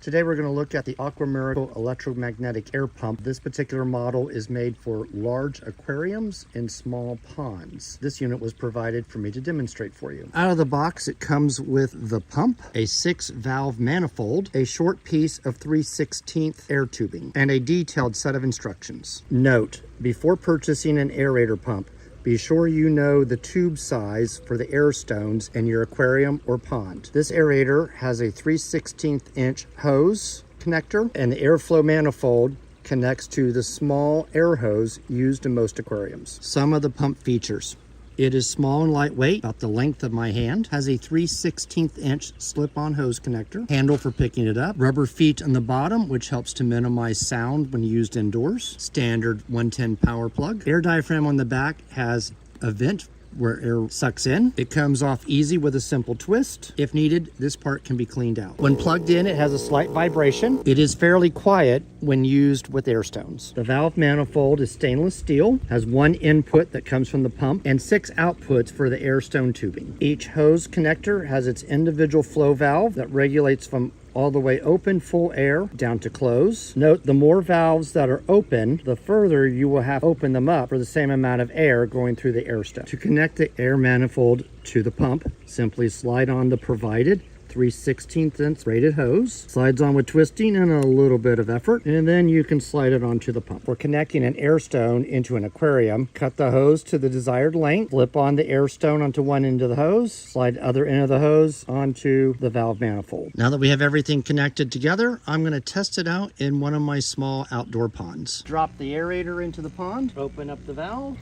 Today we're going to look at the AquaMiracle electromagnetic air pump. This particular model is made for large aquariums and small ponds. This unit was provided for me to demonstrate for you. Out of the box, it comes with the pump, a 6-valve manifold, a short piece of 3/16 air tubing, and a detailed set of instructions. Note, before purchasing an aerator pump, be sure you know the tube size for the air stones in your aquarium or pond. This aerator has a 3/16 inch hose connector, and the airflow manifold connects to the small air hose used in most aquariums. Some of the pump features. It is small and lightweight, about the length of my hand, has a 3/16 inch slip-on hose connector, handle for picking it up, rubber feet on the bottom, which helps to minimize sound when used indoors, standard 110 power plug. Air diaphragm on the back has a vent where air sucks in. It comes off easy with a simple twist. If needed, this part can be cleaned out. When plugged in, it has a slight vibration. It is fairly quiet when used with air stones. The valve manifold is stainless steel, has one input that comes from the pump, and 6 outputs for the air stone tubing. Each hose connector has its individual flow valve that regulates from all the way open full air down to close. Note, the more valves that are open, the further you will have to open them up for the same amount of air going through the air stone. To connect the air manifold to the pump, simply slide on the provided 3/16 inch braided hose. Slides on with twisting and a little bit of effort, and then you can slide it onto the pump. For connecting an air stone into an aquarium, cut the hose to the desired length, flip on the air stone onto one end of the hose, slide the other end of the hose onto the valve manifold. Now that we have everything connected together, I'm going to test it out in one of my small outdoor ponds. Drop the aerator into the pond, open up the valve.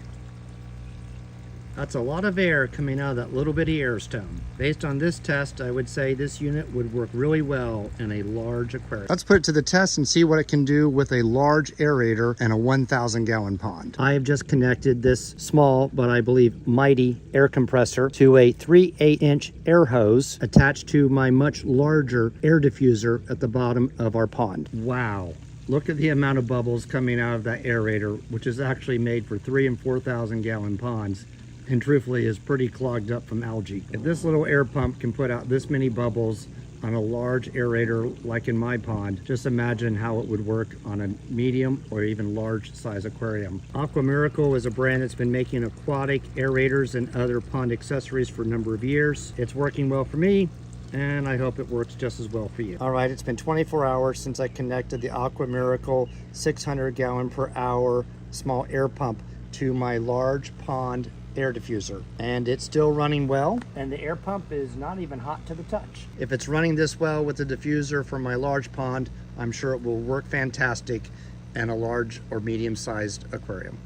That's a lot of air coming out of that little bitty air stone. Based on this test, I would say this unit would work really well in a large aquarium. Let's put it to the test and see what it can do with a large aerator and a 1,000-gallon pond. I have just connected this small, but I believe mighty air compressor to a 3/8 inch air hose attached to my much larger air diffuser at the bottom of our pond. Wow. Look at the amount of bubbles coming out of that aerator, which is actually made for 3,000 and 4,000-gallon ponds, and truthfully is pretty clogged up from algae. If this little air pump can put out this many bubbles on a large aerator like in my pond, just imagine how it would work on a medium or even large size aquarium. AquaMiracle is a brand that's been making aquatic aerators and other pond accessories for a number of years. It's working well for me, and I hope it works just as well for you. All right, it's been 24 hours since I connected the AquaMiracle 600-gallon-per-hour small air pump to my large pond air diffuser, and it's still running well, and the air pump is not even hot to the touch. If it's running this well with the diffuser for my large pond, I'm sure it will work fantastic in a large or medium-sized aquarium.